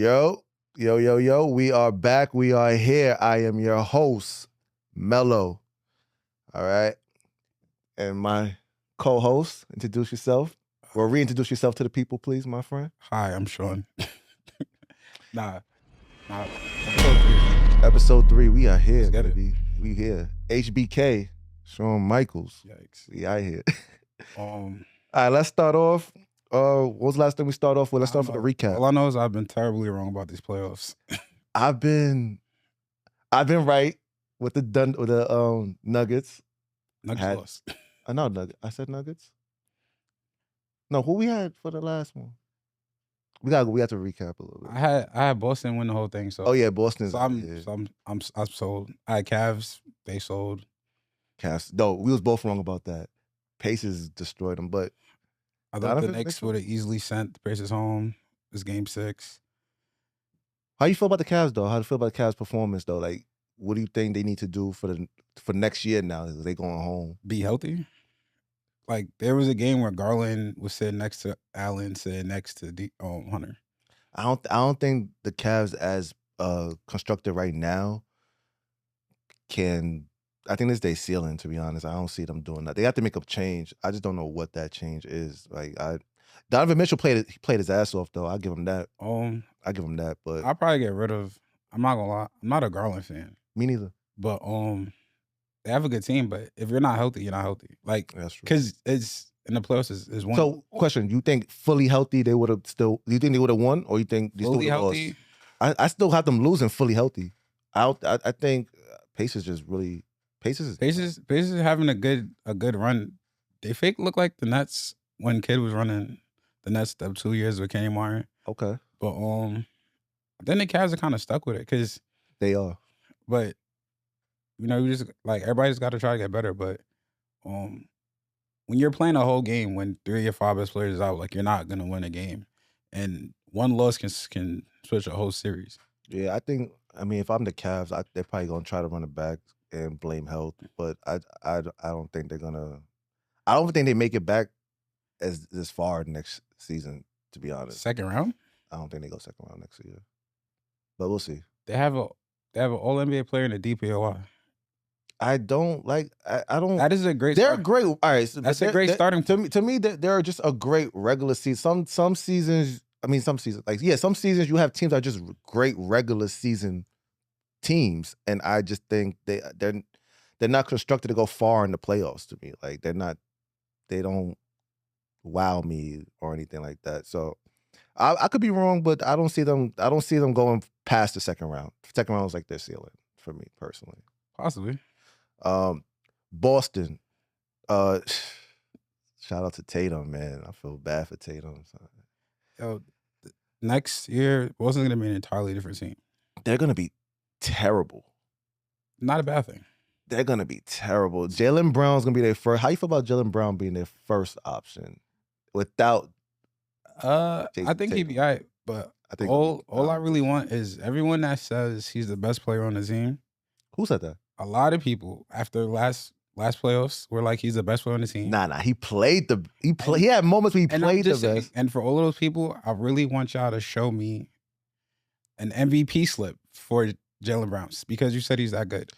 Yo. We are back. We are here. I am your host, Mello. All right. And my co-host, introduce yourself. Or reintroduce yourself to the people, please, my friend. Hi, I'm Sean. nah. Episode 3, we are here, Let's get it. baby. We here. HBK, Shawn Michaels. Yikes. We out here. All All right, let's start off. What was the last thing we start off with? Let's start with the recap. All I know is I've been terribly wrong about these playoffs. I've been right with the Nuggets. Nuggets lost. No, Nuggets. I said Nuggets. No, who we had for the last one? We have to recap a little bit. I had Boston win the whole thing. So Boston's. So I'm sold. I had Cavs. They sold. Cavs. No, we was both wrong about that. Pacers destroyed them, but I thought the Knicks would have easily sent the Pacers home. It's Game 6. How you feel about the Cavs though? How do you feel about the Cavs' performance though? Like, what do you think they need to do for next year now? Is they going home? Be healthy. Like, there was a game where Garland was sitting next to Allen, sitting next to Hunter. I don't think the Cavs as constructed right now can. I think this is their ceiling, to be honest. I don't see them doing that. They have to make a change. I just don't know what that change is. Like, Donovan Mitchell played his ass off though. I'll give him that. I give him that. But I'll probably get rid of. I'm not gonna lie. I'm not a Garland fan. Me neither. But they have a good team. But if you're not healthy, you're not healthy. Like, that's true. Because it's in the playoffs is one. So, question: you think fully healthy they would have still? Do you think they would have won, or you think they fully still healthy? Lost? I still have them losing fully healthy. I think Pacers just really. Pacers having a good run. They fake look like the Nets when Kidd was running the Nets the 2 years with Kenny Martin. Okay. But then the Cavs are kind of stuck with it because they are. But you just like everybody's got to try to get better. But when you're playing a whole game when 3 of your 5 best players is out, like you're not gonna win a game, and one loss can switch a whole series. Yeah, I mean, if I'm the Cavs, they're probably gonna try to run it back and blame health, but I don't think they're gonna. I don't think they make it back as far next season. To be honest, second round. I don't think they go second round next year, but we'll see. They have an All NBA player in the DPOY. I don't like. I don't. That is a great. They're great. All right, so that's a great starting. To me, they're just a great regular season. Some seasons. I mean, some seasons. Some seasons you have teams that are just great regular season teams, and I just think they're not constructed to go far in the playoffs. To me, like they don't wow me or anything like that. So I could be wrong, but I don't see them going past the second round. Second round is like their ceiling for me personally. Possibly. Boston. Shout out to Tatum, man. I feel bad for Tatum. Yo, next year Boston's gonna be an entirely different team. They're gonna be terrible. Not a bad thing. They're gonna be terrible. Jaylen Brown's gonna be their first. How you feel about Jaylen Brown being their first option without? I think he'd be all right, but I think all I really want is everyone that says he's the best player on the team. Who said that? A lot of people after last playoffs were like he's the best player on the team. Nah. He had moments where he played the best. And for all of those people, I really want y'all to show me an MVP slip for Jaylen Brown because you said he's that good.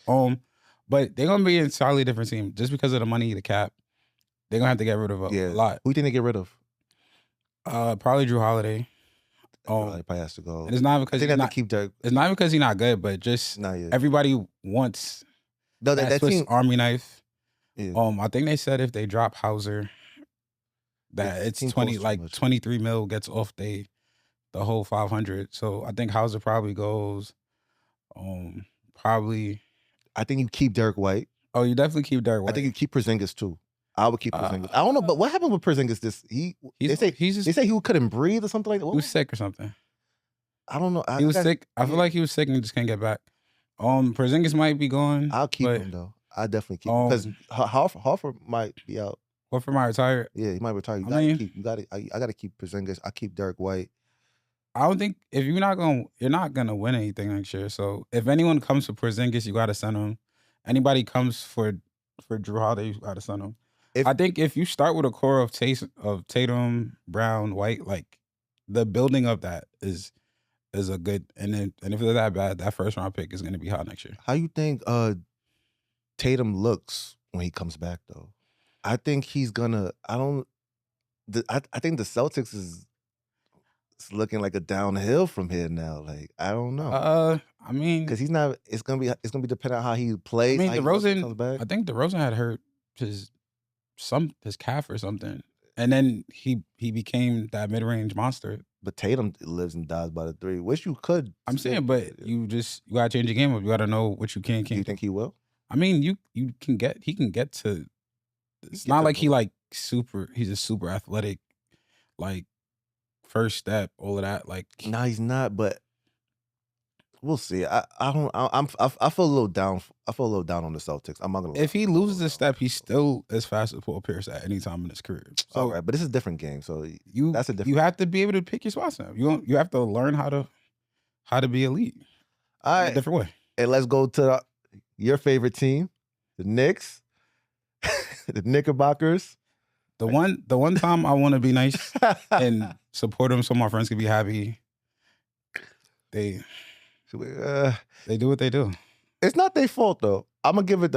But they're gonna be an entirely different team just because of the money, the cap. They're gonna have to get rid of a lot. Who do you think they get rid of? Probably Drew Holiday. Probably has to go. And it's not because he's not keep Dirk. It's not because he's not good, but just everybody wants that Swiss team, Army knife. Yeah. I think they said if they drop Hauser, that it's 23 mil gets off the whole 500. So I think Hauser probably goes. Probably. I think you keep Derek White. Oh, you definitely keep Derek White. I think you keep Porzingis too. I would keep Porzingis. I don't know, but what happened with Porzingis? They say he couldn't breathe or something like that. He was sick or something. I don't know. He was sick. I feel like he was sick and just can't get back. Porzingis might be gone. I'll keep him though. I definitely keep him because Harford might be out. Horford might retire. Yeah, he might retire. I gotta keep Porzingis. I keep Derek White. I don't think you're not gonna win anything next year. So if anyone comes for Porzingis, you gotta send him. Anybody comes for Drew Holiday, you gotta send him. I think if you start with a core of Tatum, Brown, White, like the building of that is is a good, and if they're that bad, that first round pick is going to be hot next year. How you think Tatum looks when he comes back though? I think he's gonna. I think the Celtics is looking like a downhill from here now. Like I don't know. I mean, because he's not. It's gonna be dependent on how he plays. I mean, DeRozan. I think DeRozan had hurt his calf or something, and then he became that mid range monster. But Tatum lives and dies by the three. Wish you could. I'm saying, but you gotta change the game up. You gotta know what you can. Do you think he will? I mean, he can get to. It's not like he's a super athletic, like first step, all of that. Like, no, he's not. But we'll see. I feel a little down. I feel a little down on the Celtics. I'm not gonna. If he loses a step, he's still as fast as Paul Pierce at any time in his career. So, all right, but this is a different game. So that's a different. You have to be able to pick your spots now. You have to learn how to be elite. All right, in a different way. And let's go to your favorite team, the Knicks, the Knickerbockers. The one time I want to be nice and support them so my friends can be happy. They do what they do. It's not their fault though. I'm gonna give it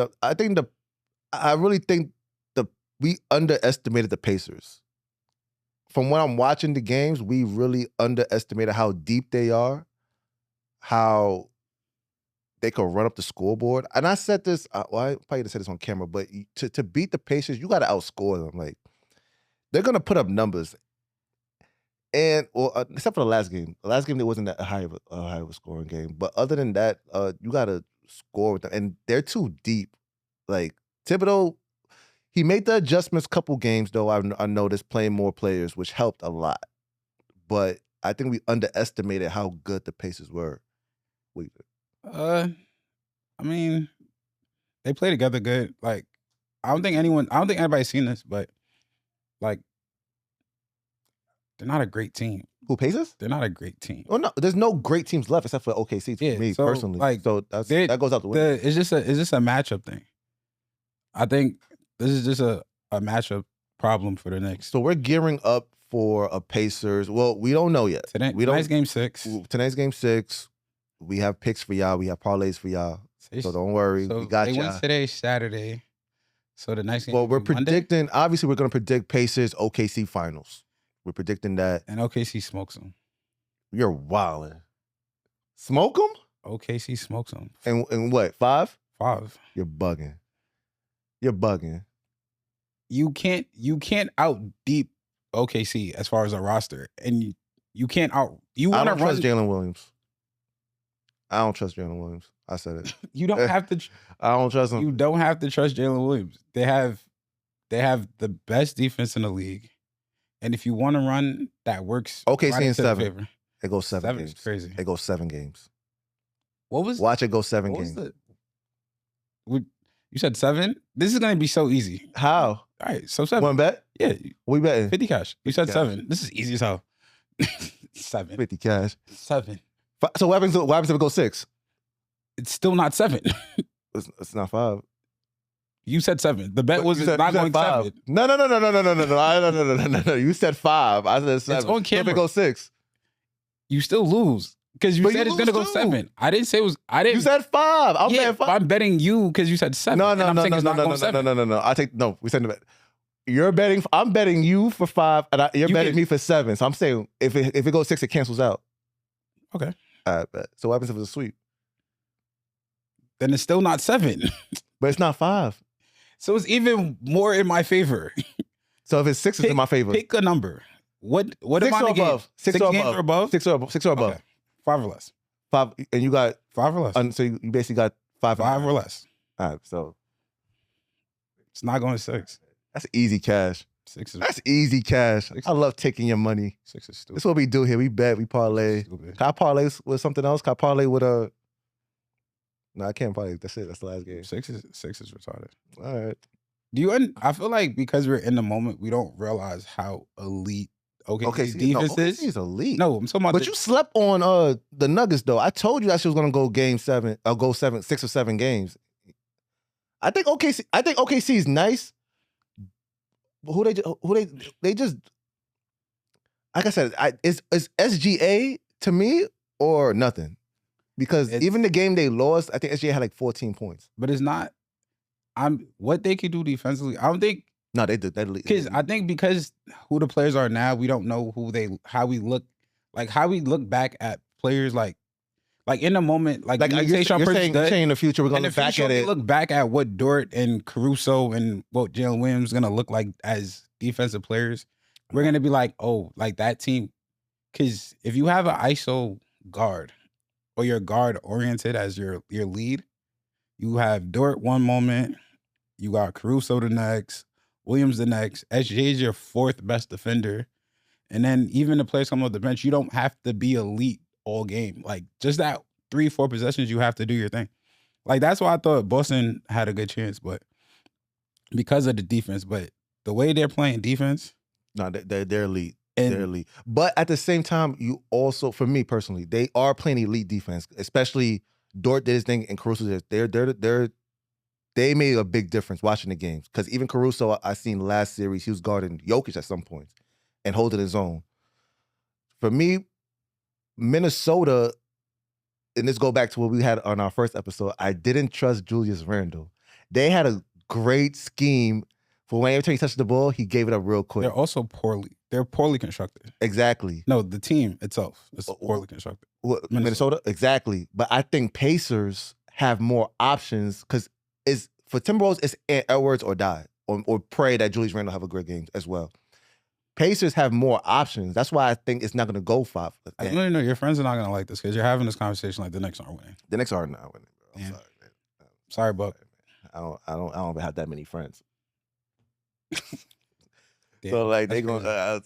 I really think we underestimated the Pacers. From when I'm watching the games, we really underestimated how deep they are, how they could run up the scoreboard. And I said this, I probably didn't say this on camera, but to beat the Pacers, you got to outscore them. Like, they're going to put up numbers. And, except for the last game. The last game, there wasn't that high of a scoring game. But other than that, you got to score with them. And they're too deep. Like, Thibodeau, he made the adjustments couple games, though, I noticed, playing more players, which helped a lot. But I think we underestimated how good the Pacers were. What do you think? I mean, they play together good. Like, I don't think anybody's seen this, but like, they're not a great team. Who, Pacers? They're not a great team. Oh no, there's no great teams left except for OKC to me personally. Like, so that goes out the window. It's just a matchup thing. I think this is just a matchup problem for the Knicks. So we're gearing up for a Pacers. Well, we don't know yet. Tonight's game 6. Tonight's game 6. We have picks for y'all. We have parlays for y'all. So don't worry. So we got y'all. They win today, Saturday. So the next game. Well, we're predicting. Obviously, we're going to predict Pacers OKC finals. We're predicting that. And OKC smokes them. You're wilding. Smoke them? OKC smokes them. And what? 5? 5. You're bugging. You're bugging. You can't out deep OKC as far as a roster, and you can't out. You want to run trust Jalen Williams. I don't trust Jalen Williams. I said it. You don't have to. I don't trust him. You don't have to trust Jalen Williams. They have the best defense in the league, and if you want to run, that works. Okay, right in 7. It goes 7 games. 7 is crazy. It goes 7 games. Watch it go 7 games. You said 7? This is going to be so easy. How? All right, so 7. One bet? Yeah. We betting? 50 cash. You said 7. This is easy as hell. 7. 50 cash. 7. So what happens if it goes 6? It's still not 7. It's not 5. You said 7. The bet was not going 5. 7. No. You said 5. I said 7. It's on camera. If it goes 6, you still lose because you said it's gonna go 7. I didn't say it was. I didn't. You said 5. I'm betting 5. I'm betting you because you said 7. No. No. We said the bet. You're betting. I'm betting you for 5, and you're betting me for 7. So I'm saying if it goes 6, it cancels out. Okay. All right, bet. So what happens if it's a sweep? Then it's still not 7. But it's not 5. So it's even more in my favor. So if it's 6, it's in my favor. Pick a number. What 6 or above? 6 or above? 6 or above? Okay. 5 or less. 5, and you got 5 or less. So you basically got 5. 5 or less. All right, so it's not going 6. That's easy cash. 6 is. That's easy cash. I love taking your money. 6 is stupid. That's what we do here. We bet. We parlay. Can I parlay with something else? Can I parlay with a? No, I can't parlay. That's it. That's the last game. 6 is retarded. All right. I feel like because we're in the moment, we don't realize how elite OKC's defense is. OKC's elite. No, I'm talking about. But you slept on the Nuggets though. I told you that she was gonna go game 7. I'll go 6 or 7 games. I think OKC is nice. But who they just like I said, it's SGA to me. or nothing. Because even the game they lost, I think SGA had like 14 points. But it's not. What they could do defensively. I don't think. No, they did. Because I think because who the players are now, we don't know how we look back at players like in the moment, like you're saying in the future we're gonna look back at it. Look back at what Dort and Caruso and what Jalen Williams is gonna look like as defensive players. We're gonna be like, oh, like that team. Because if you have an ISO guard or you're guard oriented as your lead, you have Dort one moment, you got Caruso the next, Williams the next, SJ is your fourth best defender. And then even the players come off the bench, you don't have to be elite all game. Like just that 3-4 possessions, you have to do your thing. Like that's why I thought Boston had a good chance, but because of the defense. But the way they're playing defense, no, they're elite. They're elite. But at the same time, you also, for me personally, they are playing elite defense. Especially Dort did his thing and Caruso did. They made a big difference watching the games. Because even Caruso, I seen last series, he was guarding Jokic at some points and holding his own. For me, Minnesota, and this go back to what we had on our first episode, I didn't trust Julius Randle. They had a great scheme for when every time he touched the ball, he gave it up real quick. They're poorly constructed. Exactly. No, the team itself is poorly constructed. Minnesota? Exactly. But I think Pacers have more options because for Timberwolves, it's Edwards or die, or pray that Julius Randle have a great game as well. Pacers have more options. That's why I think it's not going to go 5. No, your friends are not going to like this because you're having this conversation like the Knicks aren't winning. The Knicks are not winning, bro. I'm sorry, man. Sorry, Buck. I don't have that many friends. So like they gonna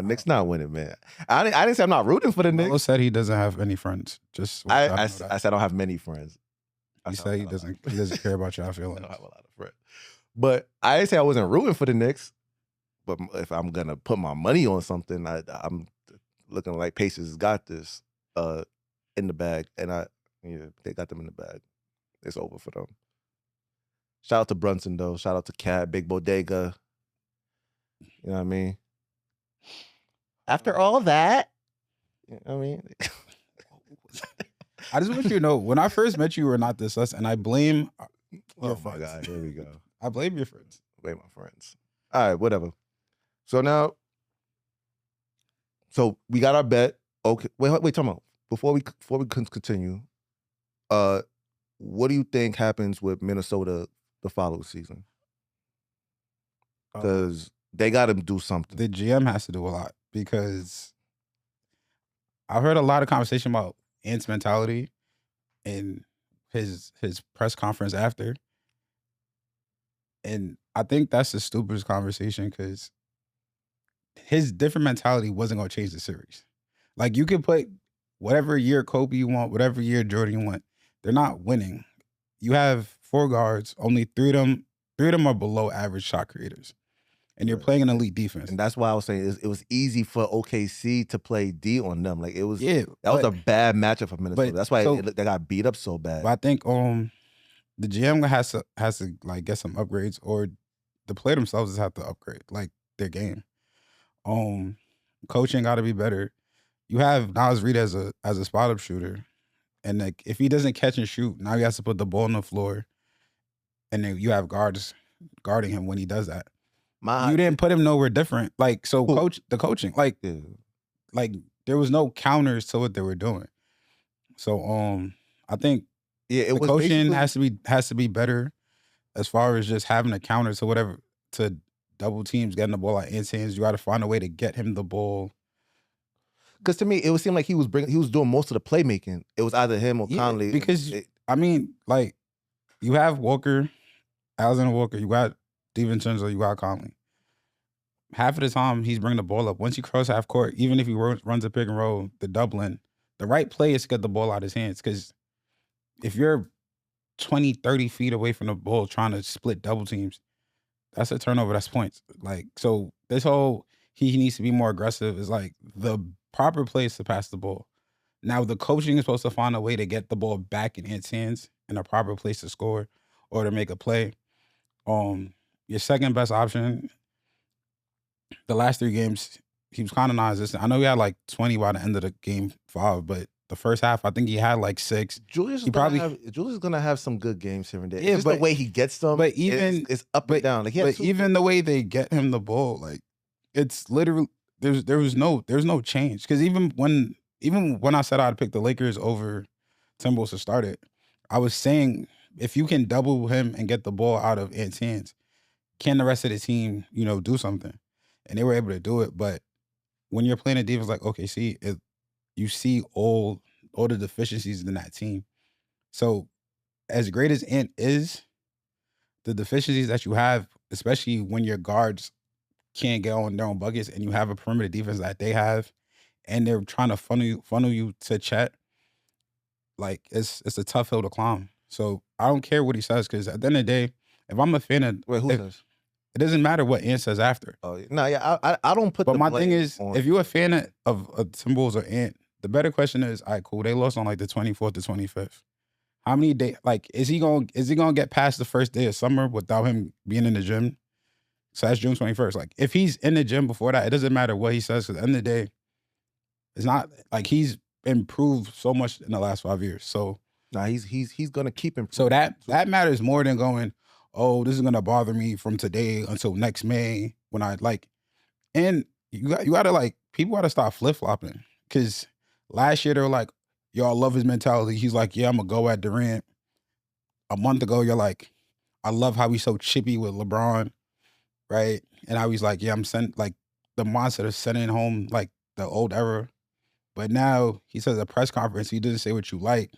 Knicks not winning, man. I didn't say I'm not rooting for the Knicks. Melo said he doesn't have any friends. I said I don't have many friends. He said he doesn't care about your feelings. I don't have a lot of friends. But I didn't say I wasn't rooting for the Knicks. But if I'm gonna put my money on something, I'm looking like Pacers got this in the bag, and they got them in the bag. It's over for them. Shout out to Brunson though. Shout out to Cat, Big Bodega. You know what I mean? After all that, you know what I mean? I just want you to know, when I first met you, you were not this us, and I blame your friends. My God, here we go. I blame your friends. Blame my friends. All right, whatever. So now, we got our bet. Okay, wait, talk about before we continue. What do you think happens with Minnesota the following season? Because they got to do something. The GM has to do a lot because I've heard a lot of conversation about Ant's mentality in his press conference after, and I think that's the stupidest conversation because his different mentality wasn't going to change the series. Like you could put whatever year Kobe you want, whatever year Jordan you want. They're not winning. You have 4 guards, only 3 of them are below average shot creators. And you're playing an elite defense. And that's why I was saying it was easy for OKC to play D on them. Like it was that was a bad matchup for Minnesota. That's why they got beat up so bad. But I think the GM has to like get some upgrades, or the player themselves just have to upgrade like their game. Coaching got to be better. You have Naz Reid as a spot up shooter, and like if he doesn't catch and shoot, now he has to put the ball on the floor, and then you have guards guarding him when he does that. You didn't put him nowhere different. Like so, coaching like there was no counters to what they were doing. So I think the coaching has to be better as far as just having a counter to whatever to double teams getting the ball out Ant's hands. You got to find a way to get him the ball. Because to me, it would seem like he was doing most of the playmaking. It was either him or Conley. Because like you have Walker, Alexander Walker, you got DiVincenzo, you got Conley. Half of the time, he's bringing the ball up. Once you cross half court, even if he runs a pick and roll, the doubling, the right play is to get the ball out of his hands. Because if you're 20, 30 feet away from the ball trying to split double teams, that's a turnover. That's points. Like, so this whole he needs to be more aggressive is like the proper place to pass the ball. Now, the coaching is supposed to find a way to get the ball back in its hands in a proper place to score or to make a play. Your second best option, the last 3 games, he was kind of non-existent. I know he had like 20 by the end of the game 5, but the first half, I think he had like 6. Julius is gonna have some good games here and there. Yeah, just the way he gets them. But even it's up and down. Like even the way they get him the ball, like it's literally there's no change. Because even when I said I'd pick the Lakers over Timberwolves to start it, I was saying if you can double him and get the ball out of Ant's hands, can the rest of the team, do something? And they were able to do it. But when you're playing a defense like OKC, you see all the deficiencies in that team. So as great as Ant is, the deficiencies that you have, especially when your guards can't get on their own buckets and you have a perimeter defense that they have, and they're trying to funnel you to Chet, like it's a tough hill to climb. So I don't care what he says, because at the end of the day, if I'm a fan of who says? It doesn't matter what Ant says after. Oh no, yeah, I don't put. But my thing is, if you're a fan of Timberwolves or Ant, the better question is, all right, cool, they lost on like the 24th to 25th. How many days? Like, is he gonna get past the first day of summer without him being in the gym? So that's June 21st. Like, if he's in the gym before that, it doesn't matter what he says. Because at the end of the day, it's not like he's improved so much in the last 5 years. So he's gonna keep improving. So that matters more than going, oh, this is gonna bother me from today until next May when I like. And you gotta like, people gotta stop flip flopping, because last year they were like, y'all love his mentality. He's like, yeah, I'm gonna go at Durant. A month ago, you're like, I love how he's so chippy with LeBron, right? And I was like, yeah, I'm like the mindset of sending home like the old era. But now he says at a press conference, he doesn't say what you like.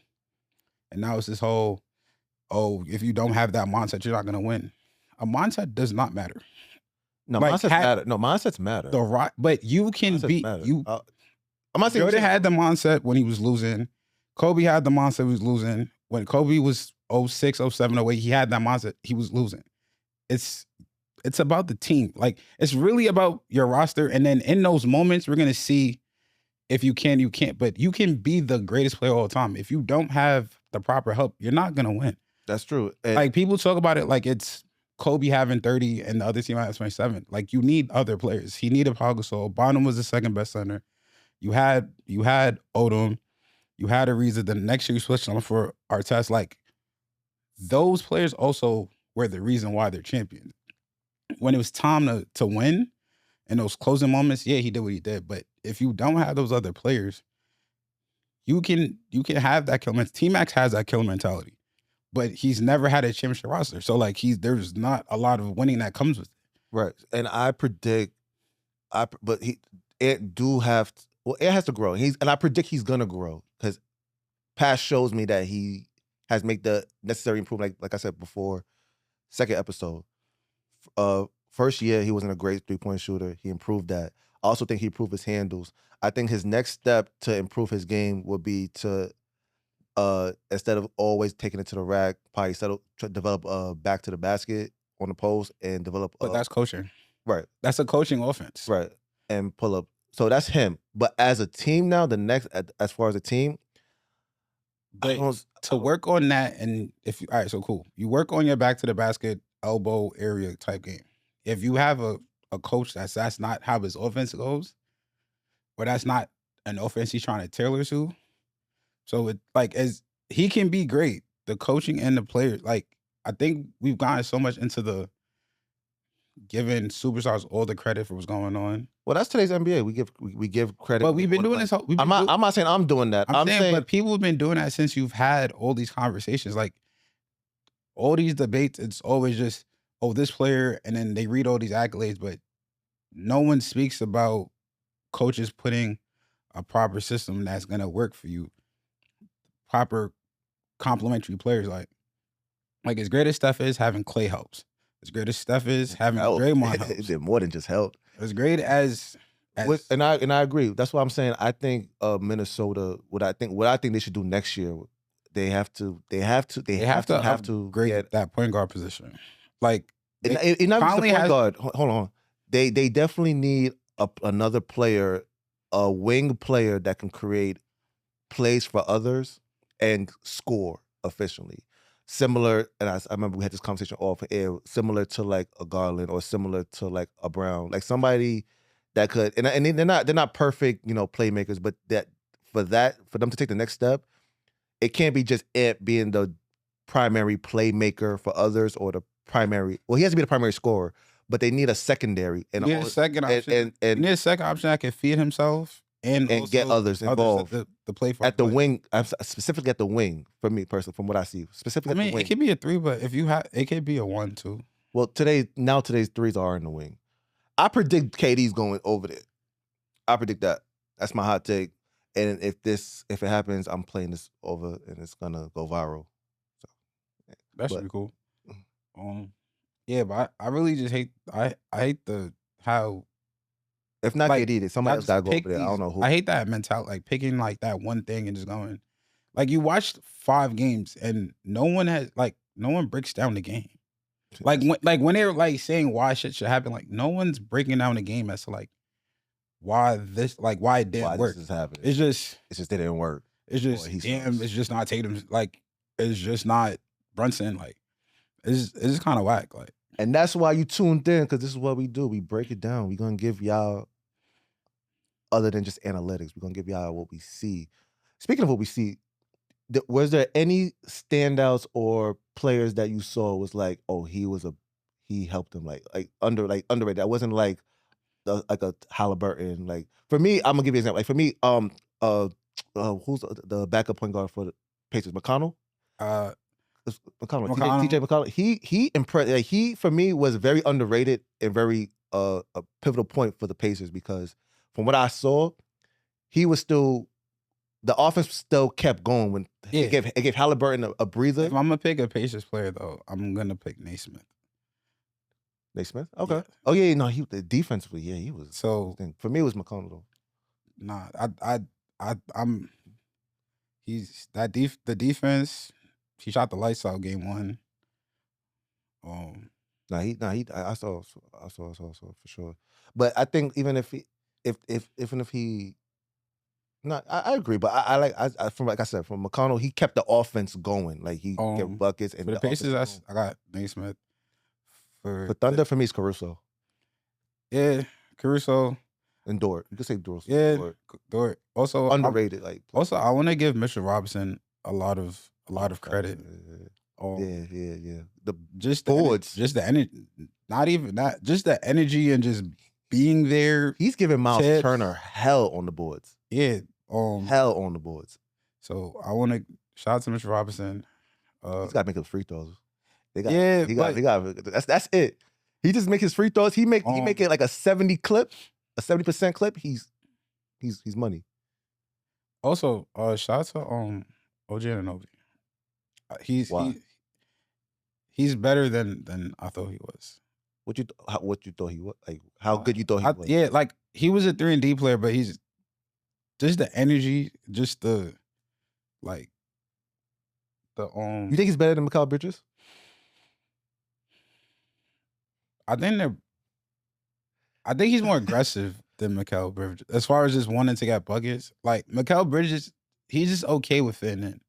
And now it's this whole, oh, if you don't have that mindset, you're not gonna win. A mindset does not matter. No, like, mindsets matter. No, mindsets matter. But you can be you. I'm not saying Jordan had the mindset when he was losing. Kobe had the mindset he was losing. When Kobe was 06, 07, 08, he had that mindset he was losing. It's about the team. Like, it's really about your roster. And then in those moments, we're gonna see if you can, you can't. But you can be the greatest player all the time. If you don't have the proper help, you're not gonna win. That's true. And like, people talk about it like it's Kobe having 30 and the other team having 27. Like, you need other players. He needed Pau Gasol. Bonham was the second best center. You had Odom. You had Ariza. The next year you switched on for Artest. Like, those players also were the reason why they're champions. When it was time to win in those closing moments, yeah, he did what he did. But if you don't have those other players, you can have that killer mentality. T-Max has that killer mentality, but he's never had a championship roster. So like, there's not a lot of winning that comes with it. Right. And I predict, it has to grow. I predict he's gonna grow, because past shows me that he has made the necessary improvement. Like I said before, second episode. First year he wasn't a great 3-point shooter. He improved that. I also think he improved his handles. I think his next step to improve his game would be to instead of always taking it to the rack, probably to develop back to the basket on the post and develop. But that's coaching, right? That's a coaching offense, right? And pull up. So that's him. But as a team now, as far as a team, but to work on that, and all right, so cool. You work on your back to the basket, elbow area type game. If you have a coach that's not how his offense goes, or that's not an offense he's trying to tailor to. So it, like, as he can be great, the coaching and the players. Like, I think we've gotten so much into the giving superstars all the credit for what's going on. Well, that's today's NBA. We give credit. But we've been doing this. I'm not saying I'm doing that. I'm saying, but people have been doing that since you've had all these conversations. Like, all these debates, it's always just, oh, this player, and then they read all these accolades, but no one speaks about coaches putting a proper system that's gonna work for you. Proper complementary players, like as great as Steph is, having Clay helps. As great as Steph is, having Draymond helps. It did more than just help. As great as and I agree. That's what I'm saying. I think Minnesota. What I think they should do next year. They have to grade that point guard position. Like, it not just the point guard. Hold on. They definitely need another player, a wing player that can create plays for others and score efficiently. Similar, and I remember we had this conversation off air, similar to like a Garland or similar to like a Brown, like somebody that could, and they're not perfect, playmakers, but for them to take the next step, it can't be just Ant being the primary playmaker for others or the primary. Well, he has to be the primary scorer, but they need a secondary and you need a second option. And you need a second option that can feed himself and also get others involved. The play for at the wing, specifically at the wing. For me personally, from what I see, specifically, at the wing. It could be a 3, but if you have, it could be a 1 too. Well, today's 3s are in the wing. I predict KD's going over there. I predict that. That's my hot take. And if it happens, I'm playing this over, and it's gonna go viral. So that should be cool. Yeah, but I really just hate. I hate how. If not KD, somebody else gotta go over there. I don't know who. I hate that mentality, like picking like that one thing and just going. Like you watched 5 games and no one breaks down the game. Like when they're like saying why shit should happen, like no one's breaking down the game as to like why it didn't work. This is happening. It's just it didn't work. It's just it's just not Tatum. Like it's just not Brunson. Like it's just kind of whack. Like, and that's why you tuned in, because this is what we do. We break it down. We're gonna give y'all, other than just analytics, we're gonna give y'all what we see. Speaking of what we see, was there any standouts or players that you saw was like, oh, he helped him like underrated? That wasn't like a Halliburton. Like for me, I'm gonna give you an example. Like for me, who's the backup point guard for the Pacers? McConnell. McConnell. TJ McConnell. He impressed. Like he for me was very underrated and very a pivotal point for the Pacers, because from what I saw, he was still. The offense still kept going when it gave Halliburton a breather. If I'm gonna pick a Pacers player though, I'm gonna pick Naismith. Naismith? Okay. Yeah. Oh yeah, no, defensively, he was. So for me, it was McConnell though. Nah, I'm. He's the defense. He shot the lights out game 1. I saw for sure. But I think even if he. No, I agree, but from like I said, from McConnell, he kept the offense going. Like he kept buckets. And for the Pacers, I got Naismith. For Thunder, for me, it's Caruso. Yeah, Caruso and Dort. You could say Dort. Yeah, Dort. Also underrated. I want to give Mitchell Robinson a lot of credit. Yeah. Just boards, just the energy. Not even that. Just the energy and just being there. He's giving Miles Turner hell on the boards. Yeah. Hell on the boards. So I want to shout out to Mr. Robinson. He's got to make those free throws. He got. That's it. He just make his free throws. He make it like a 70% clip. He's money. Also, shout out to OG Anunoby. He's better than I thought he was. What you thought he was? Like how good you thought he was? Yeah, like he was a 3-and-D player, but he's just the energy, just the like the You think he's better than Mikal Bridges? I think he's more aggressive than Mikal Bridges as far as just wanting to get buckets. Like Mikal Bridges, he's just okay with fitting in.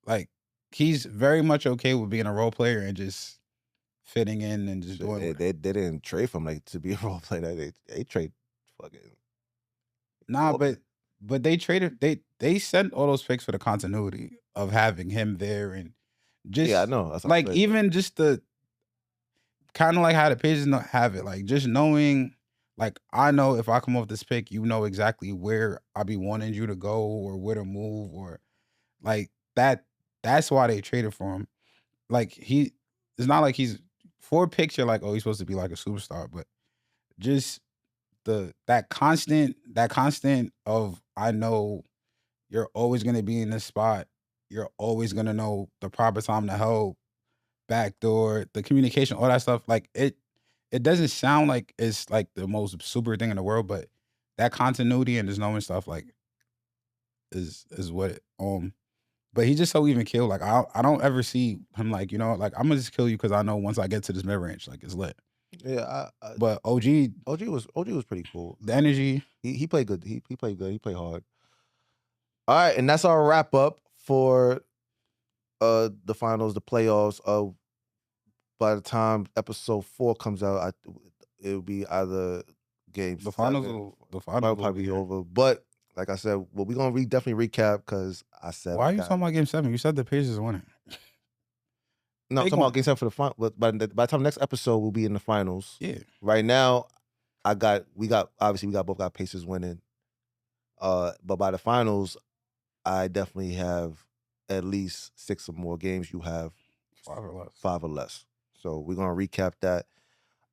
Like he's very much okay with being a role player and just fitting in and just doing. They didn't trade for him like to be a role player. They trade fucking. Nah, but they traded. They sent all those picks for the continuity of having him there and just. Yeah, I know. That's like even just the kind of like how the Pacers have it. Like just knowing, like I know if I come off this pick, you know exactly where I be wanting you to go or where to move or like that. That's why they traded for him. Like it's not like he's for picks. You're like, oh, he's supposed to be like a superstar, but just that constant of I know you're always gonna be in this spot. You're always gonna know the proper time to help, backdoor, the communication, all that stuff. Like it doesn't sound like it's like the most super thing in the world, but that continuity and just knowing stuff like is what it but he just so even kill. Like I don't ever see him like, like I'm gonna just kill you because I know once I get to this mid range, like it's lit. Yeah, but OG was pretty cool. The energy, he played good. He played good. He played hard. All right, and that's our wrap up for the finals, the playoffs. By the time episode 4 comes out, it'll be either Game the finals will probably be over. But like I said, well, we're gonna definitely recap because I said. Why are you talking about Game 7? You said the Pacers are winning. No, I'm talking about Game 7 for the final. But by the time next episode, we'll be in the finals. Yeah. Right now, we both got Pacers winning. But by the finals, I definitely have at least 6 or more games. You have 5 or less. So we're gonna recap that.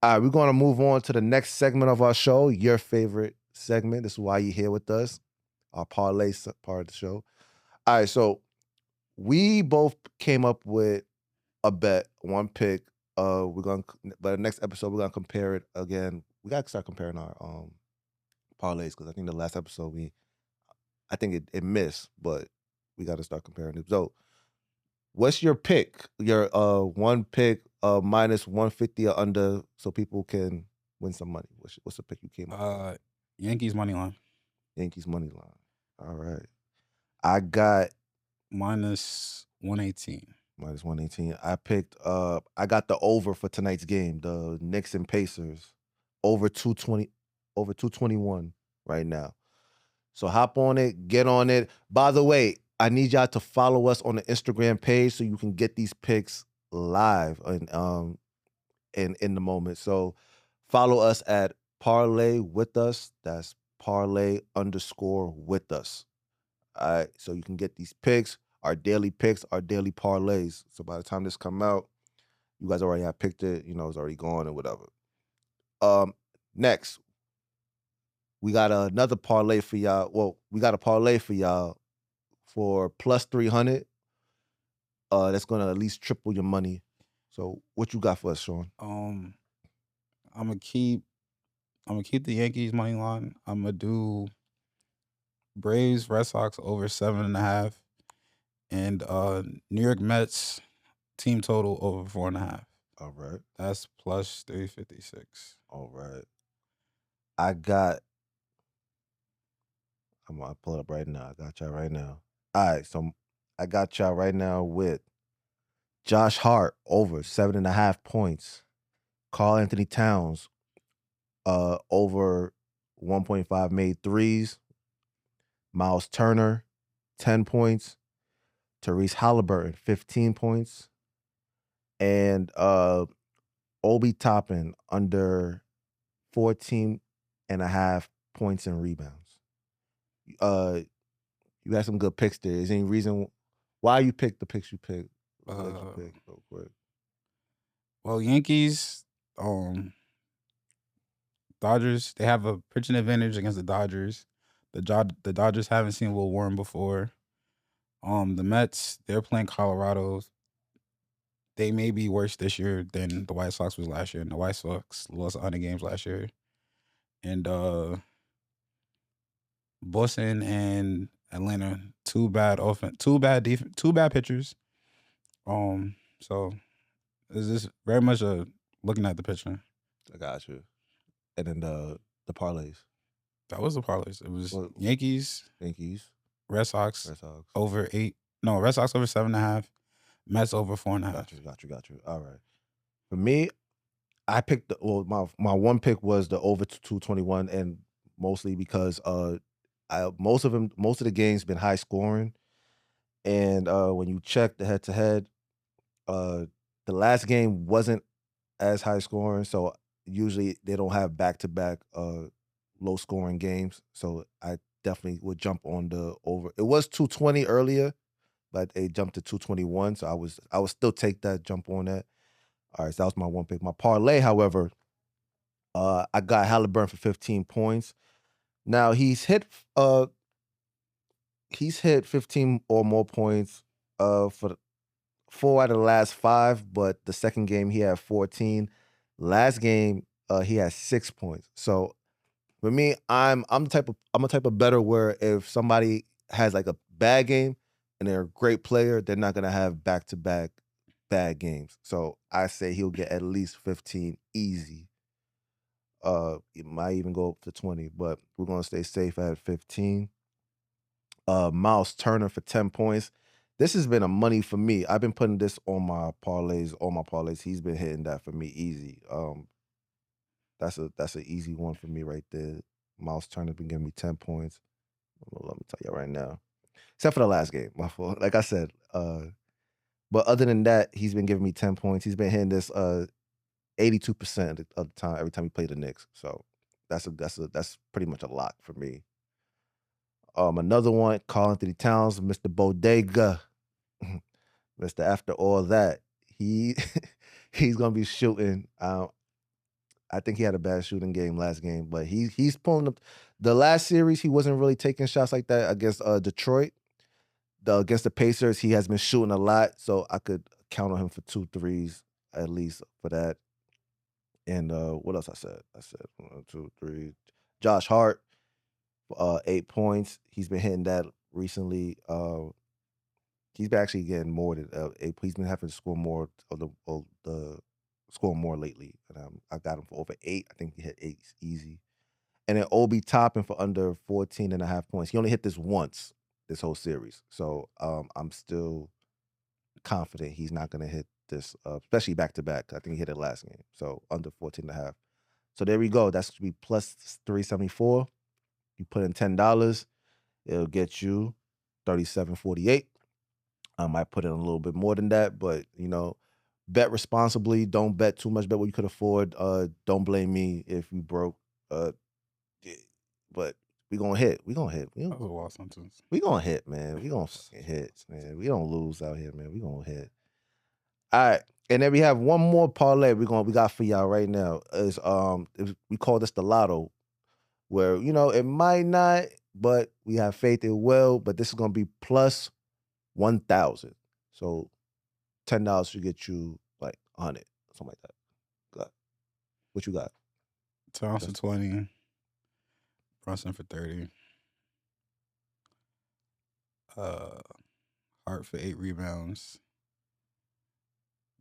All right, we're gonna move on to the next segment of our show, your favorite segment. This is why you're here with us, our parlay part of the show. All right, so we both came up with a bet, one pick. By the next episode, we're gonna compare it again. We gotta start comparing our parlays because I think the last episode I think it missed, but we gotta start comparing it. So, what's your pick? Your one pick minus 150 or under, so people can win some money. What's the pick you came up with? Yankees money line. Yankees money line. All right. I got minus 118. Minus 118. I picked I got the over for tonight's game, the Knicks and Pacers. Over 221 right now. So hop on it, get on it. By the way, I need y'all to follow us on the Instagram page so you can get these picks live and in the moment. So follow us at Parlay With Us. That's Parlay_with us. All right, so you can get these picks, our daily picks, our daily parlays. So by the time this come out, you guys already have picked it. You know, it's already gone or whatever. Next, we got another parlay for y'all. Well, we got a parlay for y'all for plus 300. That's gonna at least triple your money. So what you got for us, Sean? I'm gonna keep the Yankees money line. I'm gonna do Braves, Red Sox over 7.5, and New York Mets team total over 4.5. All right, that's plus 356. All right, I'm gonna pull it up right now. I got y'all right now. All right, so I got y'all right now with Josh Hart over 7.5 points. Karl Anthony Towns over 1.5 made threes. Miles Turner, 10 points. Therese Halliburton, 15 points. And Obi Toppin under 14.5 points and rebounds. You had some good picks there. Is there any reason why you picked the picks you picked? Real quick. Well, Yankees, Dodgers, they have a pitching advantage against the Dodgers. The Dodgers haven't seen Will Warren before. The Mets, they're playing Colorado. They may be worse this year than the White Sox was last year. And the White Sox lost 100 games last year. And Boston and Atlanta, two bad pitchers. So is this very much looking at the pitcher? I got you. And then the parlays. That was the parlays. It was Yankees, Red Sox over 8. No, Red Sox over 7.5. Mets over 4.5. Got you. All right. For me, I picked my one pick was the over 221, and mostly because most of the games been high scoring, and when you check the head to head, the last game wasn't as high scoring, so usually they don't have back to back low scoring games. So I definitely would jump on the over. It was 220 earlier, but they jumped to 221. So I would still take that, jump on that. All right, so that was my one pick. My parlay, however, I got Halliburton for 15 points. Now he's hit 15 or more points for 4 out of the last 5, but the second game he had 14. Last game he had 6 points. So for me, I'm a type of bettor where if somebody has like a bad game and they're a great player, they're not gonna have back-to-back bad games. So I say he'll get at least 15 easy. It might even go up to 20, but we're gonna stay safe at 15. Miles Turner for 10 points. This has been a money for me. I've been putting this on my parlays, all my parlays. He's been hitting that for me easy. That's an easy one for me right there. Miles Turner been giving me 10 points. Well, let me tell you right now. Except for the last game, my fault. Like I said, but other than that, he's been giving me 10 points. He's been hitting this 82% of the time every time he played the Knicks. So that's pretty much a lock for me. Another one, Karl Anthony Towns, Mr. Bodega. Mr. After all that, he's gonna be shooting. I think he had a bad shooting game last game, but he's pulling up. The last series, he wasn't really taking shots like that against Detroit. Against the Pacers, he has been shooting a lot, so I could count on him for 2 threes at least for that. And what else I said? I said 1, 2, 3. Josh Hart, 8 points. He's been hitting that recently. He's been actually getting more than 8. He's been having to score more of the score more lately, and I got him for over 8. I think he hit 8 easy. And then Obi Toppin for under 14.5 points. He only hit this once this whole series, so I'm still confident he's not going to hit this, especially back to back. I think he hit it last game, so under 14.5. So there we go. That's going to be plus 374. You put in $10, it'll get you 37.48. I might put in a little bit more than that, but bet responsibly. Don't bet too much. Bet what you could afford. Don't blame me if you broke. But we gonna hit. We gonna hit. That was a wild sentence. We gonna hit, man. We gonna fucking hit, man. We don't lose out here, man. We gonna hit. All right, and then we have one more parlay we got for y'all right now. Is we call this the lotto, where it might not, but we have faith it will. But this is gonna be plus 1,000. So $10 should get you like 100, something like that. Got what you got? Towns for 20. Brunson for 30. Hart for 8 rebounds.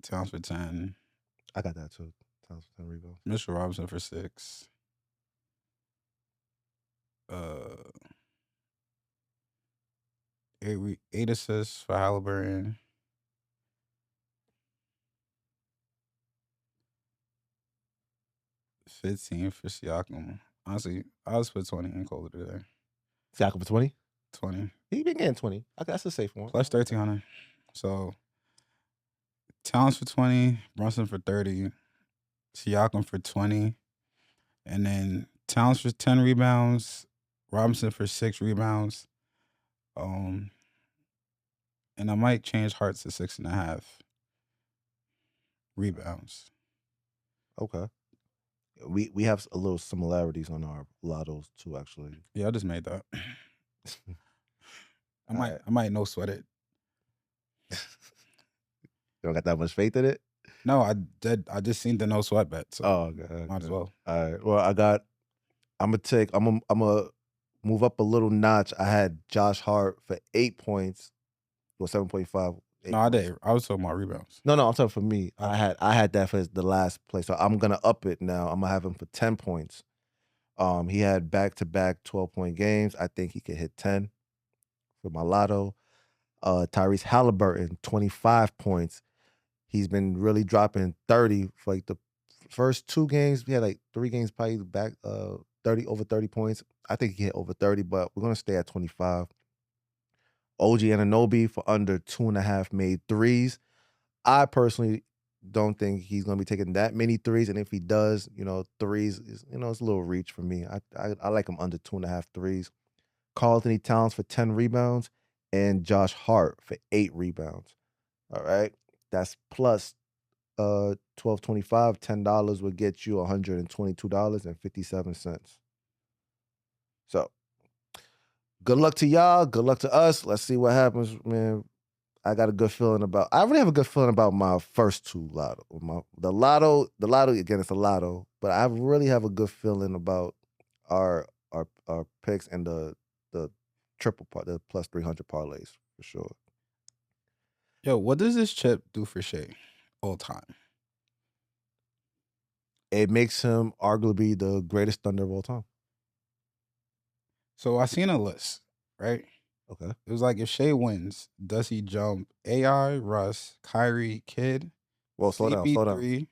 Towns for 10. I got that too. Towns for 10 rebounds. Mitchell Robinson for 6. 8 assists for Halliburton. 15 for Siakam. Honestly, I was put 20 in Cole today. Siakam for 20? 20. He been getting 20. That's a safe one. Plus 1,300. So Towns for 20, Brunson for 30, Siakam for 20, and then Towns for 10 rebounds, Robinson for 6 rebounds. And I might change Hart to 6.5 rebounds. Okay. We have a little similarities on our lottos too, actually. Yeah, I just made that. I might no sweat it. You don't got that much faith in it? No, I did. I just seen the no sweat bet. So okay. Might as well. All right. Well, I'm gonna move up a little notch. I had Josh Hart for 8 points. Or 7.5. No, I did. I was talking about rebounds. No, I'm talking for me. I had that for the last place. So I'm gonna up it now. I'm gonna have him for 10 points. He had back-to-back 12-point games. I think he could hit 10 for my lotto. Tyrese Halliburton, 25 points. He's been really dropping 30 for like the first 2 games. We had like 3 games probably back 30 over 30 points. I think he hit over 30, but we're gonna stay at 25. OG Anunoby for under 2.5 made threes. I personally don't think he's going to be taking that many threes, and if he does, threes is it's a little reach for me. I like him under 2.5 threes. Karl Anthony Towns for 10 rebounds, and Josh Hart for 8 rebounds. All right, that's plus $12.25. $10 will get you $122.57. So. Good luck to y'all. Good luck to us. Let's see what happens, man. I got a good feeling about. I really have a good feeling about my first 2 lotto. The lotto again. It's a lotto, but I really have a good feeling about our picks and the triple part, the plus 300 parlays for sure. Yo, what does this chip do for Shea all time? It makes him arguably the greatest Thunder of all time. So I seen a list, right? Okay. It was like, if Shea wins, does he jump AI, Russ, Kyrie, Kidd? Well, slow down. He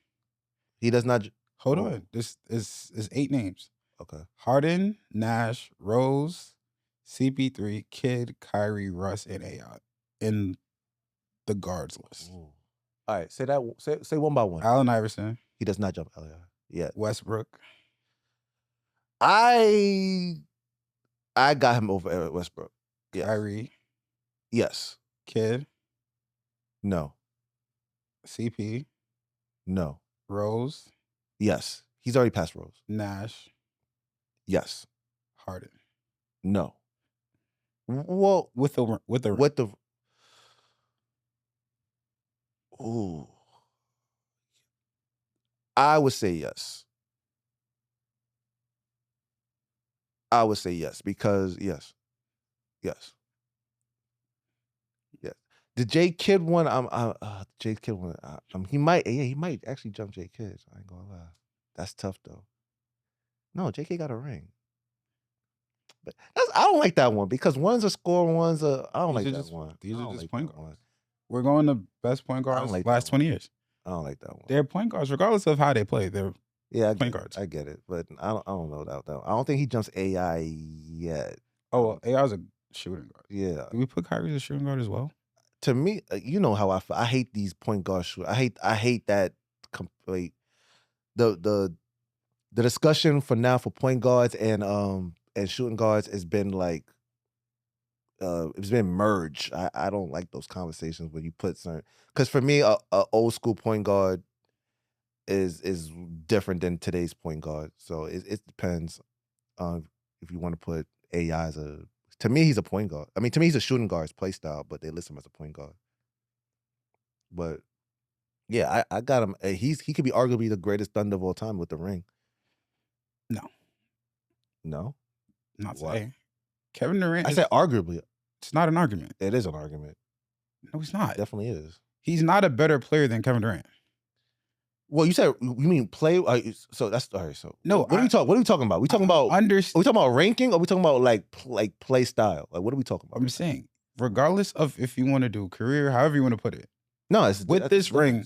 does not. Hold on. This is 8 names. Okay. Harden, Nash, Rose, CP3, Kid, Kyrie, Russ, and AI in the guards list. Ooh. All right, say one by one. Allen Iverson. He does not jump Allen. Yeah. Westbrook. I got him over Eric Westbrook. Yes. Kyrie. Yes. Kid. No. CP. No. Rose. Yes. He's already passed Rose. Nash. Yes. Harden. No. Well, with the ooh. I would say yes. I would say yes because yes. The J Kidd one, J Kidd one, he might actually jump J Kidd. I ain't gonna lie. That's tough though. No, JK got a ring. But I don't like that one because one's a score, one's a. I don't like that one. These are just point guards. We're going to best point guards like last 20 years. I don't like that one. They're point guards regardless of how they play. They're point guards. I get it, but I don't know that though. I don't think he jumps AI yet. Oh, well, AI's a shooting guard. Yeah. Do we put Kyrie as a shooting guard as well? To me, you know how I feel. I hate these point guard shooters. I hate that complete the discussion for now for point guards and shooting guards has been like it's been merged. I don't like those conversations when you put certain because for me a old school point guard is different than today's point guard. So it depends if you want to put AI as a. To me, he's a point guard. I mean, to me, he's a shooting guard's play style, but they list him as a point guard. But yeah, I got him. He could be arguably the greatest Thunder of all time with the ring. No, not today. Kevin Durant. I said arguably. It's not an argument. It is an argument. No, he's not. It definitely is. He's not a better player than Kevin Durant. Well, you mean play? So that's all right. So no, what are we talking about? We talking about are we talking about ranking? Or are we talking about like play style? Like what are we talking about? I'm saying, regardless of if you want to do career, however you want to put it. No, with this ring,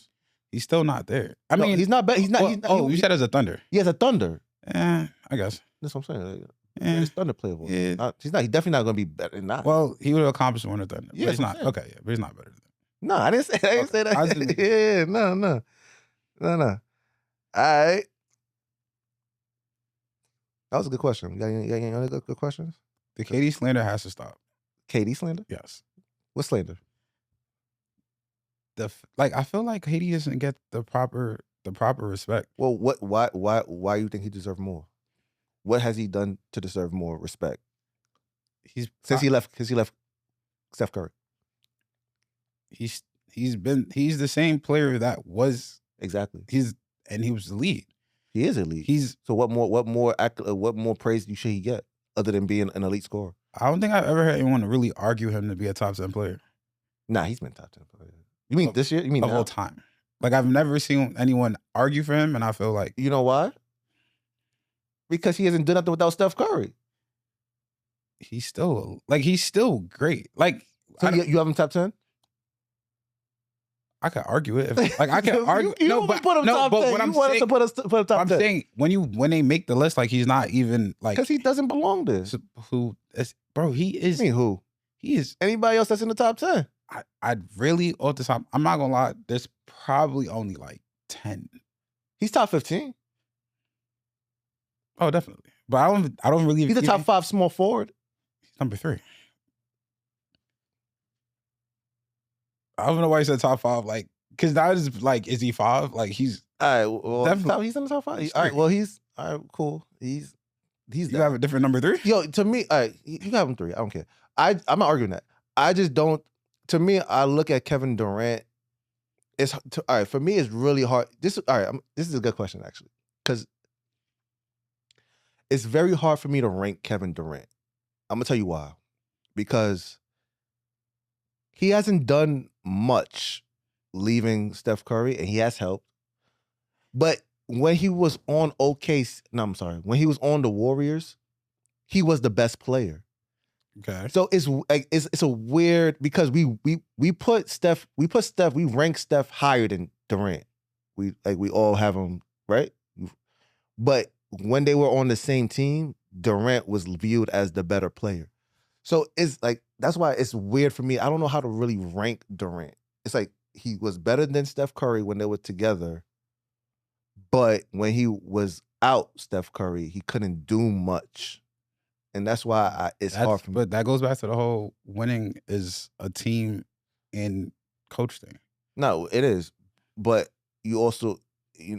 he's still not there. I mean, he's not bad. He's not. You said as a Thunder. He has a Thunder. I guess that's what I'm saying. He's Thunder playable. Yeah. He's definitely not going to be better than that. Well, he would have accomplished one of Thunder. Yeah, but he's not. Okay, yeah, but he's not better than that. No, I didn't say that. Yeah, no. All right. That was a good question. You got any other good questions? The KD slander has to stop. KD slander? Yes. What slander? I feel like KD doesn't get the proper respect. Well, why you think he deserves more? What has he done to deserve more respect? Since he left Steph Curry. He's the same player that was exactly. He was the lead. He is elite. So what more praise should he get other than being an elite scorer? I don't think I've ever heard anyone really argue him to be a top 10 player. Nah, he's been top 10 player. You mean this year? You mean the whole time? Like I've never seen anyone argue for him, and I feel like you know why? Because he hasn't done nothing without Steph Curry. He's still great. Like so you have him top 10? I could argue it. I can argue. But put him top 10. What I'm you want saying, us to put him top 10. I'm saying when they make the list, like he's not even like because he doesn't belong there. Bro, he is. I mean, who? He is. Anybody else that's in the top 10? I'd really off the top. I'm not gonna lie. There's probably only like 10. He's top 15. Oh, definitely. But I don't really. He's a top 5 small forward. He's number 3. I don't know why he said top 5. Like, because that is like, is he 5? Like, he's all right. Well, definitely he's in the top 5. All right. Well, he's all right. Cool. He's. You have a different number 3? Yo, to me, all right, you can have him 3. I don't care. I'm not arguing that. I just don't. To me, I look at Kevin Durant. All right. For me, it's really hard. This is a good question actually, because it's very hard for me to rank Kevin Durant. I'm gonna tell you why. Because he hasn't done much leaving Steph Curry, and he has helped. But when he was on when he was on the Warriors, he was the best player. Okay. So it's a weird because we rank Steph higher than Durant. We all have him, right? But when they were on the same team, Durant was viewed as the better player. So it's like, that's why it's weird for me. I don't know how to really rank Durant. It's like he was better than Steph Curry when they were together. But when he was out, Steph Curry, he couldn't do much. And that's why it's hard for me. But that goes back to the whole winning is a team and coach thing. No, it is. But you also,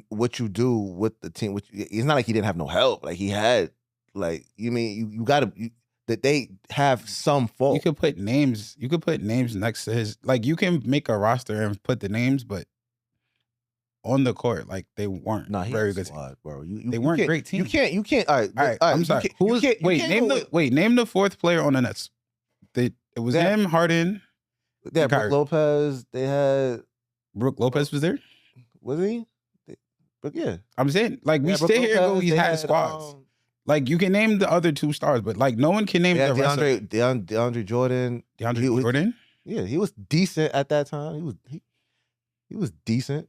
what you do with the team, it's not like he didn't have no help. Like he had, like, you got to, that they have some fault. You could put names next to his, like you can make a roster and put the names, but on the court, like they weren't very good squad, bro. They weren't great teams. You can't. All right. I'm sorry. Name the fourth player on the Nets. It was him, Harden. They had Brook Lopez. They had Brook Lopez was there. Was he? But yeah, I'm saying like we stay here. And go, he's had squads. Like you can name the other two stars, but like no one can name the rest. DeAndre Jordan. Jordan. Yeah, he was decent at that time. He was decent.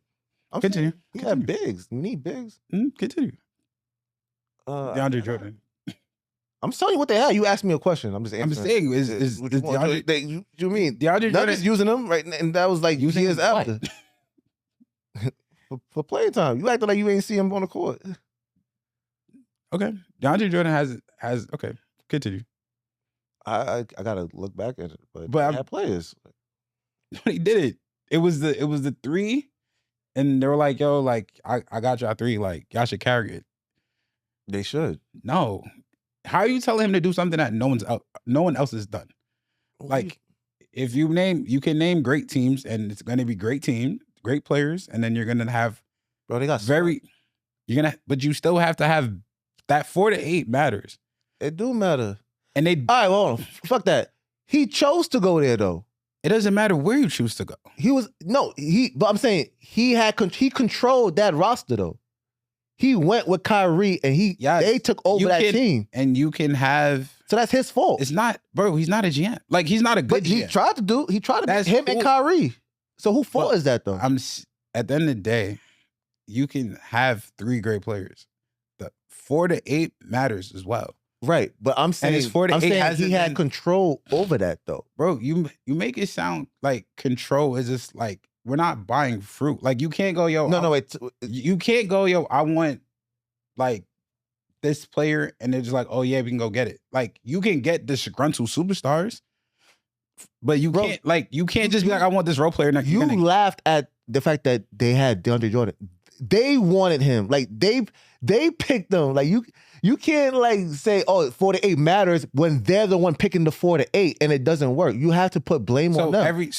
Continue. He had bigs. You need bigs. Continue. DeAndre Jordan. I'm telling you what they had. You asked me a question. I'm just answering. I'm saying is DeAndre. You mean DeAndre Jordan is using them right, and that was like years after for playing time. You acted like you ain't see him on the court. Okay, DeAndre Jordan has okay. Continue. I gotta look back at it, but I had players. He did it. It was the three. And they were like, yo, like, I got y'all three. Like, y'all should carry it. They should. No. How are you telling him to do something that no one else has done? Like, if you can name great teams, and it's going to be great team, great players, and then you're going to have they got but you still have to have that 4 to 8 matters. It do matter. And all right, well, fuck that. He chose to go there, though. It doesn't matter where you choose to go. But I'm saying he controlled that roster though. He went with Kyrie and they took over that team. And you can have. So that's his fault. It's not, bro. He's not a GM. Like he's not a good. But GM. He tried to make him and Kyrie. So whose fault is that though? At the end of the day, you can have 3 great players. The 4 to 8 matters as well. Right, but I'm saying he had control over that though. Bro, you make it sound like control is just like we're not buying fruit. Like you can't go, yo. Wait. You can't go, yo, I want like this player, and they're just like, oh yeah, we can go get it. Like you can get disgruntled superstars, but you can't just be like, I want this role player. You laughed at the fact that they had DeAndre Jordan. They wanted him. Like they picked them. Like you can't like say, oh, 4 to 8 matters when they're the one picking the 4 to 8 and it doesn't work. You have to put blame on them.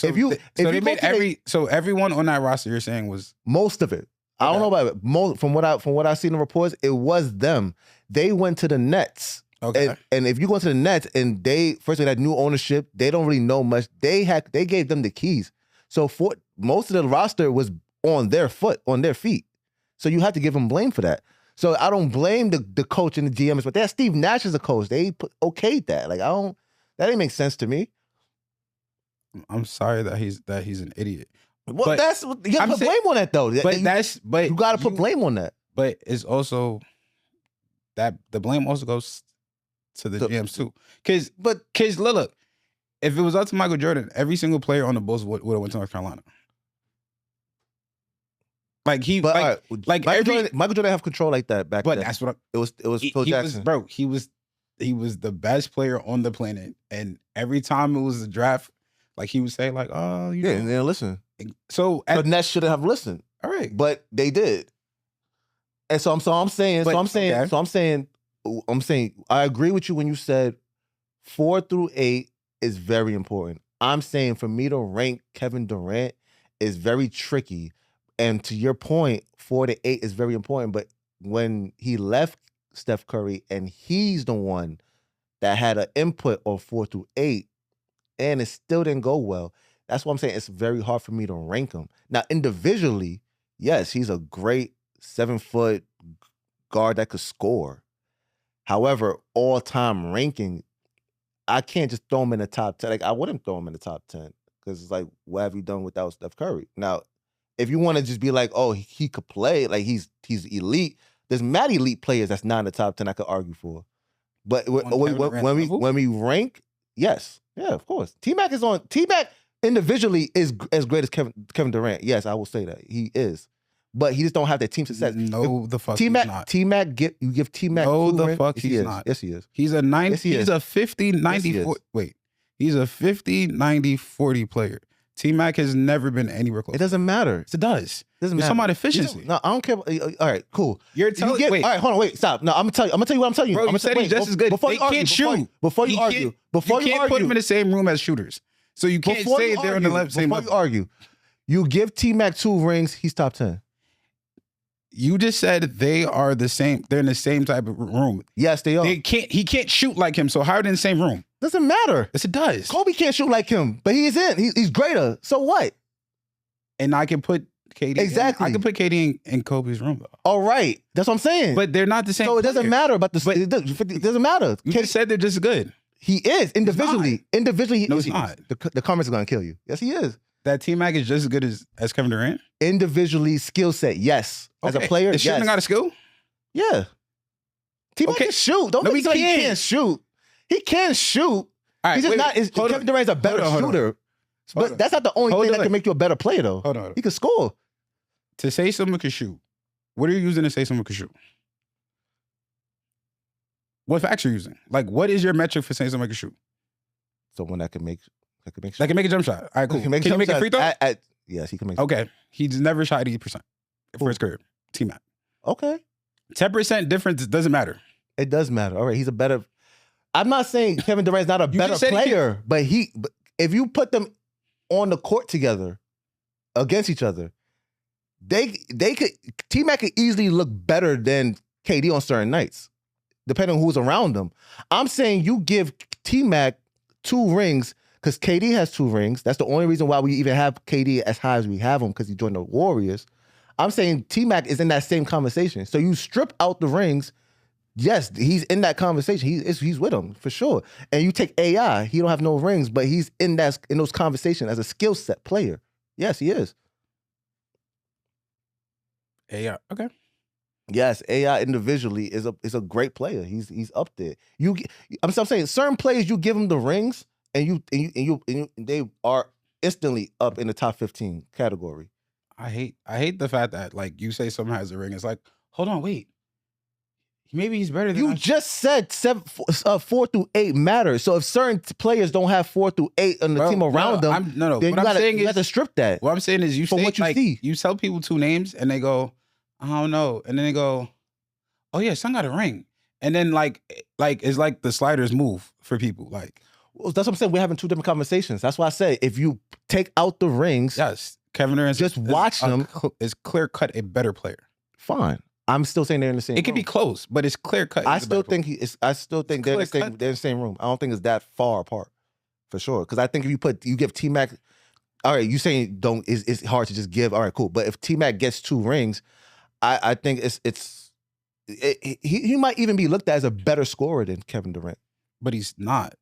So everyone on that roster you're saying was most of it. Okay. I don't know about it. Most from what I see in the reports, it was them. They went to the Nets. Okay. And if you go to the Nets and they had new ownership, they don't really know much. They gave them the keys. So for most of the roster was on their feet. So you have to give them blame for that. So I don't blame the coach and the GMs, but that Steve Nash is a coach. They okayed that. Like that didn't make sense to me. I'm sorry that he's an idiot. Well, you got to put blame on that though. But you got to put blame on that. But it's also that the blame also goes to the GMs too. Because look, if it was up to Michael Jordan, every single player on the Bulls would have went to North Carolina. Like Michael Jordan didn't have control like that back then. But that's what it was Phil Jackson. He was the best player on the planet, and every time it was a draft, like he would say, like, oh, you know. And then listen. So the Nets shouldn't have listened. All right, but they did. And I'm saying I agree with you when you said 4 through 8 is very important. I'm saying for me to rank Kevin Durant is very tricky. And to your point, 4 to 8 is very important. But when he left Steph Curry and he's the one that had an input on 4 through 8, and it still didn't go well, that's why I'm saying it's very hard for me to rank him. Now, individually, yes, he's a great 7-foot guard that could score. However, all-time ranking, I can't just throw him in the top 10. Like, I wouldn't throw him in the top 10 because it's like, what have you done without Steph Curry? Now, if you want to just be like, oh, he could play, like he's elite, there's mad elite players that's not in the top 10 I could argue for. But when we rank, yes. Yeah, of course. T-Mac individually is as great as Kevin Durant. Yes, I will say that. He is. But he just don't have that team success. No, the fuck he's not. You give T-Mac no, the fuck he's not. Yes, he is. He's a 90. He's a 50, 90, wait. He's a 50, 90, 40 player. T-Mac has never been anywhere close. It doesn't matter. It does. You're talking about efficiency. No, I don't care. All right, cool. You're telling wait. All right, hold on, wait, stop. No, I'm gonna tell you what I'm telling you. Bro, you said he's just as good. They can't shoot. Before you argue. You can't put him in the same room as shooters. So you can't say they're on the same level. Before you argue, you give T-Mac 2 rings, he's top 10. You just said they are the same. They're in the same type of room. Yes, they are. He can't shoot like him, so how are they in the same room? Doesn't matter. Yes, it does. Kobe can't shoot like him, but he's greater. So what? And I can put KD. Exactly. I can put KD in Kobe's room though. All right, that's what I'm saying. But they're not the same. So it doesn't matter about the. It doesn't matter. You just said they're just good. He is individually. Individually, no, he's not. The comments are gonna kill you. Yes, he is. That T-Mac is just as good as Kevin Durant? Individually, skill set, yes. Okay. As a player, yes. Shooting got a skill? Yeah. T-Mac can shoot. Don't he can't shoot. He can shoot. Right, he's just not. Kevin Durant's a better shooter. But that's not the only thing that can make you a better player, though. Hold on. He can score. To say someone can shoot, what are you using to say someone can shoot? What facts are you using? Like, what is your metric for saying someone can shoot? Someone that can make a jump shot. All right, cool. Can he make a free throw? Yes, he can make. Okay, he's never shot 80% for his career. T-Mac. Okay. 10% difference doesn't matter. It does matter. All right, he's a better. I'm not saying Kevin Durant's not a better player, but if you put them on the court together against each other, they could. T-Mac could easily look better than KD on certain nights, depending on who's around them. I'm saying you give T-Mac 2 rings. Because KD has 2 rings. That's the only reason why we even have KD as high as we have him, because he joined the Warriors. I'm saying T-Mac is in that same conversation. So you strip out the rings, yes, he's in that conversation. He's with him, for sure. And you take AI, he don't have no rings, but he's in those conversations as a skill set player. Yes, he is. AI, okay. Yes, AI individually is a great player. He's up there. I'm saying certain players, you give them the rings, and they are instantly up in the top 15 category. I hate the fact that like you say someone has a ring. It's like, hold on, wait. Maybe he's better than you. Just said 4 through 8 matters. So if certain players don't have 4 through 8 on the team around them, then you got to strip that. What I'm saying is, you tell people 2 names and they go, I don't know, and then they go, oh yeah, son got a ring, and then like it's like the sliders move for people like. Well, that's what I'm saying. We're having 2 different conversations. That's why I say if you take out the rings, yes, Kevin Durant just watch them. Is clear cut a better player. Fine. I'm still saying they're in the same room. It could be close, but it's clear cut. I still think they're in the same room. I don't think it's that far apart, for sure. Because I think if you give T-Mac, all right, you saying it's hard to just give. All right, cool. But if T-Mac gets 2 rings, I think he might even be looked at as a better scorer than Kevin Durant. But he's not.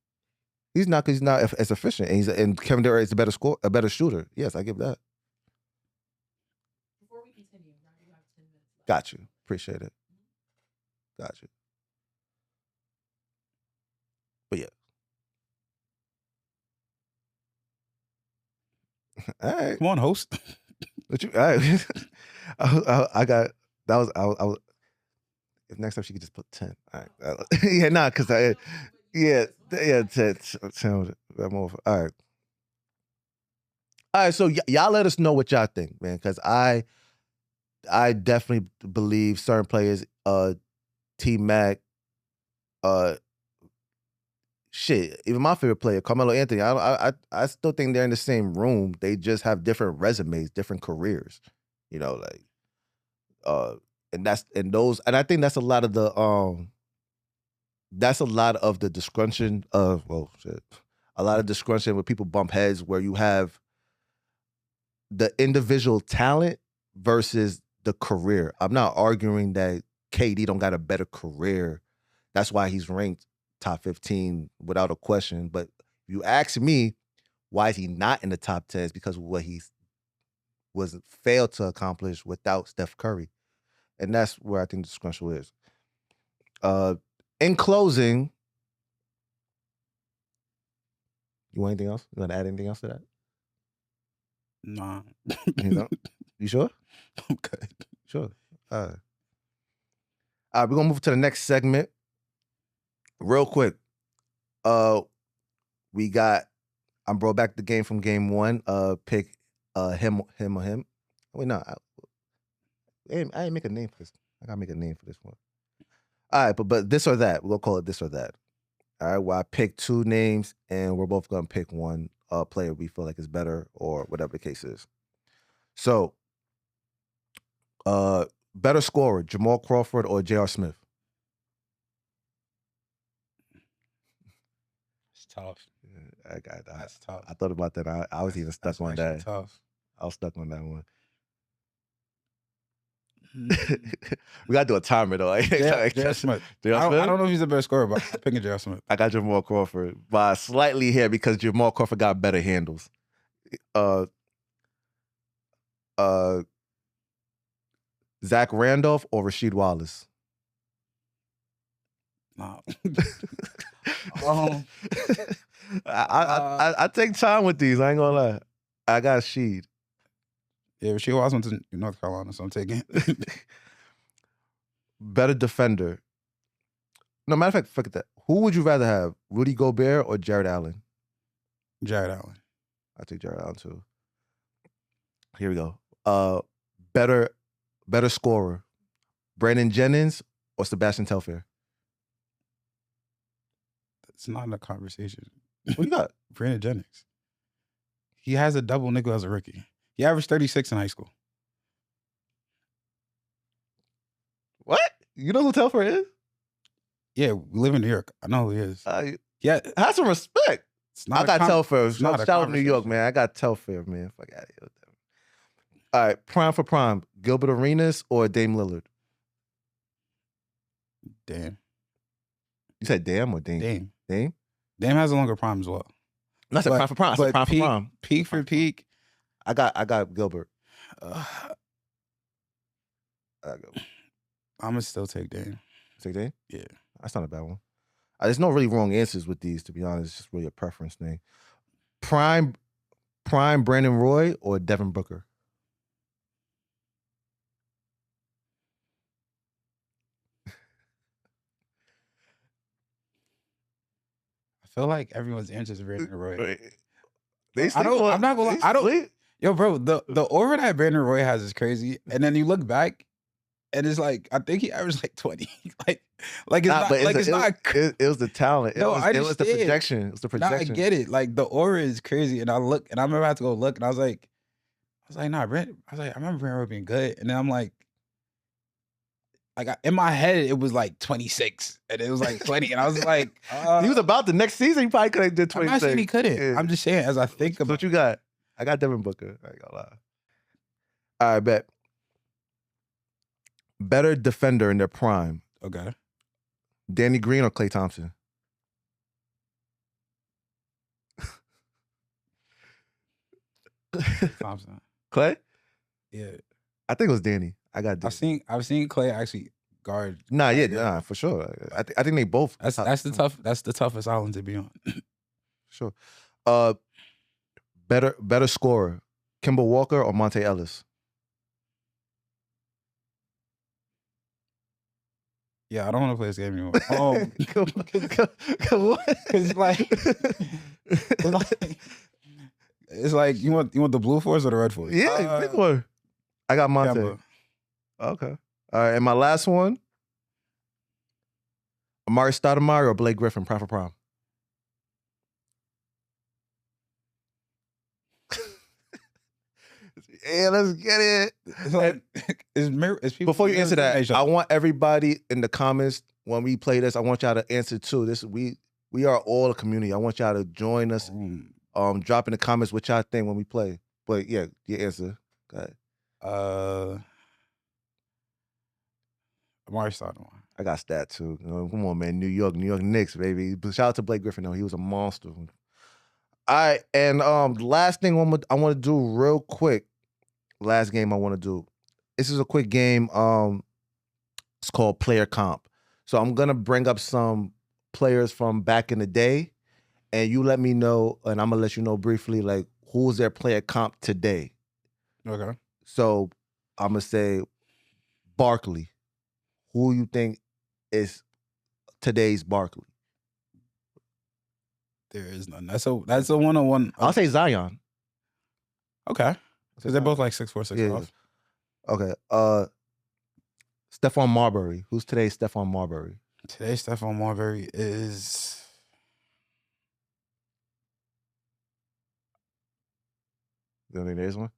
He's not, because he's not as efficient, and Kevin Durant is a better shooter. Yes, I give that. Before we continue, now you have 10 minutes left. Got you. Appreciate it. Got you. But yeah. All right. Come on, host. All right. I got that was I was. If next time she could just put 10. All right. Yeah, nah, because Yeah, 10 more. All right, so y'all let us know what y'all think, man, because I definitely believe certain players, T-Mac, even my favorite player, Carmelo Anthony, I still think they're in the same room. They just have different resumes, different careers, like, and I think that's a lot of the discrunching of, a lot of discrunching where people bump heads, where you have the individual talent versus the career. I'm not arguing that KD don't got a better career. That's why he's ranked top 15 without a question. But if you ask me, why is he not in the top 10? It's because of what he failed to accomplish without Steph Curry. And that's where I think the differential is. In closing, you want anything else? You want to add anything else to that? Nah. You sure? I'm good. Sure. All right, we're going to move to the next segment. Real quick. We got, I'm brought back the game from game one. Pick him or him. Wait, no. I ain't make a name for this. I got to make a name for this one. All right, but this or that. We'll call it this or that. All right, well, I picked two names, and we're both going to pick one player we feel like is better or whatever the case is. So, better scorer, Jamal Crawford or J.R. Smith? It's tough. That's tough. I thought about that. I was even stuck on that. Tough. I was stuck on that one. We gotta do a timer though. J.R. Smith. I don't know if he's the best scorer, but I'm picking J.R. Smith. I got Jamal Crawford by slightly here because Jamal Crawford got better handles. Zach Randolph or Rasheed Wallace? No. I take time with these. I ain't gonna lie. I got Sheed. Yeah, Rasheed Wallace went to North Carolina, so I'm taking Better defender. No, matter of fact, fuck that. Who would you rather have, Rudy Gobert or Jared Allen? Jared Allen. I take Jared Allen too. Here we go. Better scorer, Brandon Jennings or Sebastian Telfair? It's not in the conversation. What you got? Brandon Jennings. He has a double nickel as a rookie. He averaged 36 in high school. What? You know who Telfair is? Yeah, we live in New York. I know who he is. Yeah, have some respect. I got Telfair. Shout out New York, man. I got Telfair, man. Fuck out of here with that. All right, prime for prime. Gilbert Arenas or Dame Lillard? Dame. You said Dame or Dame? Dame. Dame? Dame has a longer prime as well. That's a prime for prime. That's a prime for prime. Peak for peak. I got Gilbert. I got Gilbert. I'm gonna still take Dame. Take Dame? Yeah. That's not a bad one. There's no really wrong answers with these, to be honest. It's just really a preference thing. Prime Brandon Roy or Devin Booker? I feel like everyone's answer is Brandon Roy. I'm not gonna lie. Yo, bro, the aura that Brandon Roy has is crazy. And then you look back, and it's like I think he averaged like 20. It was the talent. It was the projection. It was the projection. Nah, I get it. Like the aura is crazy. And I remember I had to go look, and I was like, nah, Brandon. I remember Brandon Roy being good. And then I'm like in my head, it was like 26, and it was like 20, and I was like, he was about the next season. He probably could have did 26. I'm not saying he couldn't. Yeah. I'm just saying, as I think about what you got. I got Devin Booker. I ain't gonna lie. All right, bet. Better defender in their prime. Okay. Danny Green or Klay Thompson? Thompson. Klay? Yeah. I think it was Danny. I got Danny. I've seen Klay actually guard. Nah, for sure. I think they both. That's the toughest island to be on. Sure. Better scorer, Kemba Walker or Monte Ellis? Yeah, I don't want to play this game anymore. It's like you want the blue force or the red force? Yeah, pick one. I got Monte. Kemba. Okay. All right, and my last one, Amari Stoudemire or Blake Griffin, prime for prime? Yeah, let's get it. It's like, it's people, before you answer that, I want everybody in the comments when we play this. I want y'all to answer too. We are all a community. I want y'all to join us. Drop in the comments what y'all think when we play. But yeah, your answer. Go ahead. Amari Stoudemire. I got stat too. Come on, man. New York Knicks, baby. But shout out to Blake Griffin though. He was a monster. All right, and the last thing I want to do real quick. Last game I want to do. This is a quick game. It's called player comp. So I'm gonna bring up some players from back in the day, and you let me know, and I'm gonna let you know briefly, like who's their player comp today. Okay. So I'm gonna say Barkley. Who you think is today's Barkley? There is none. That's a 1-on-1. I'll say Zion. Okay. Because they're both like 6'4", 6'5". Okay. Stephon Marbury. Who's today's Stephon Marbury? Today's Stephon Marbury is... You think there's one?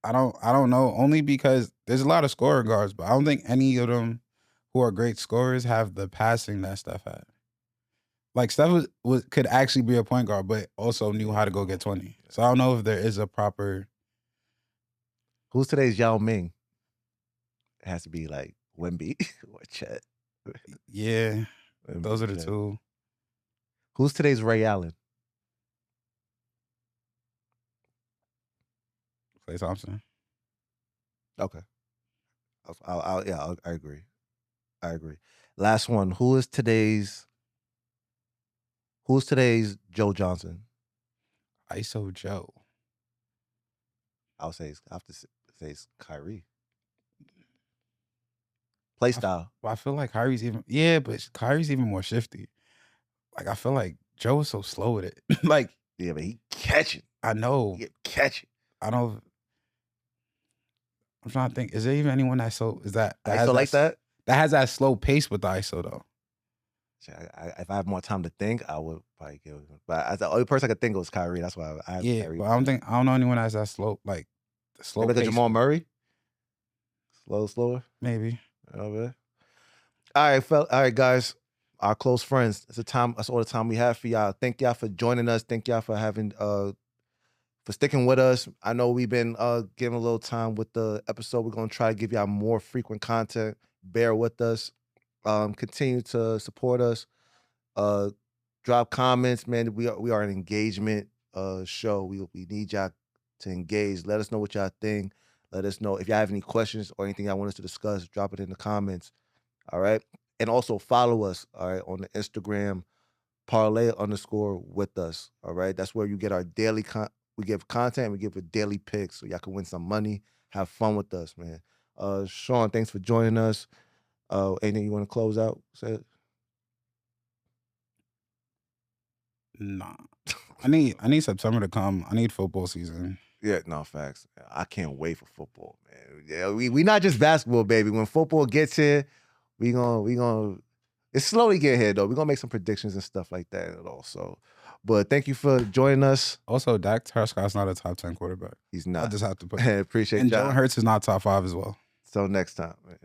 I don't know. Only because there's a lot of scoring guards, but I don't think any of them who are great scorers have the passing that Steph had. Like Steph could actually be a point guard, but also knew how to go get 20. So I don't know if there is a proper... Who's today's Yao Ming? It has to be like Wemby or Chet. Yeah, those are the two. Who's today's Ray Allen? Klay Thompson. Okay. I agree. I agree. Last one. Who's today's Joe Johnson? ISO Joe. I have to say it's Kyrie. Play style. I feel like Kyrie's but Kyrie's even more shifty. Like I feel like Joe is so slow with it. Like yeah, but he catching. I know. He catching. I don't. I'm trying to think. Is there even anyone that ISO like that? That has that slow pace with the ISO though. If I have more time to think, I would probably give him. But the only person I could think of was Kyrie. That's why I have Kyrie. But I don't know anyone that has that slow, like the slow. Maybe like Jamal Murray. Slower. Maybe. All right, guys. Our close friends. That's all the time we have for y'all. Thank y'all for joining us. Thank y'all for having for sticking with us. I know we've been giving a little time with the episode. We're gonna try to give y'all more frequent content. Bear with us. Continue to support us. Drop comments, man. We are an engagement show. We need y'all to engage. Let us know what y'all think. Let us know if y'all have any questions or anything y'all want us to discuss. Drop it in the comments. All right. And also follow us, all right, on the Instagram, Parlay_with us. All right. That's where you get our daily we give content, we give a daily pick so y'all can win some money. Have fun with us, man. Sean, thanks for joining us. Anything you want to close out? Say it. Nah. I need September to come. I need football season. Yeah, no, facts. I can't wait for football, man. Yeah, we not just basketball, baby. When football gets here, we gonna it's slowly getting here though. We're gonna make some predictions and stuff like that also. But thank you for joining us. Also, Dak Prescott's not a top 10 quarterback. He's not. I just have to put it. Appreciate and Jalen Hurts is not top 5 as well. Till next time, man.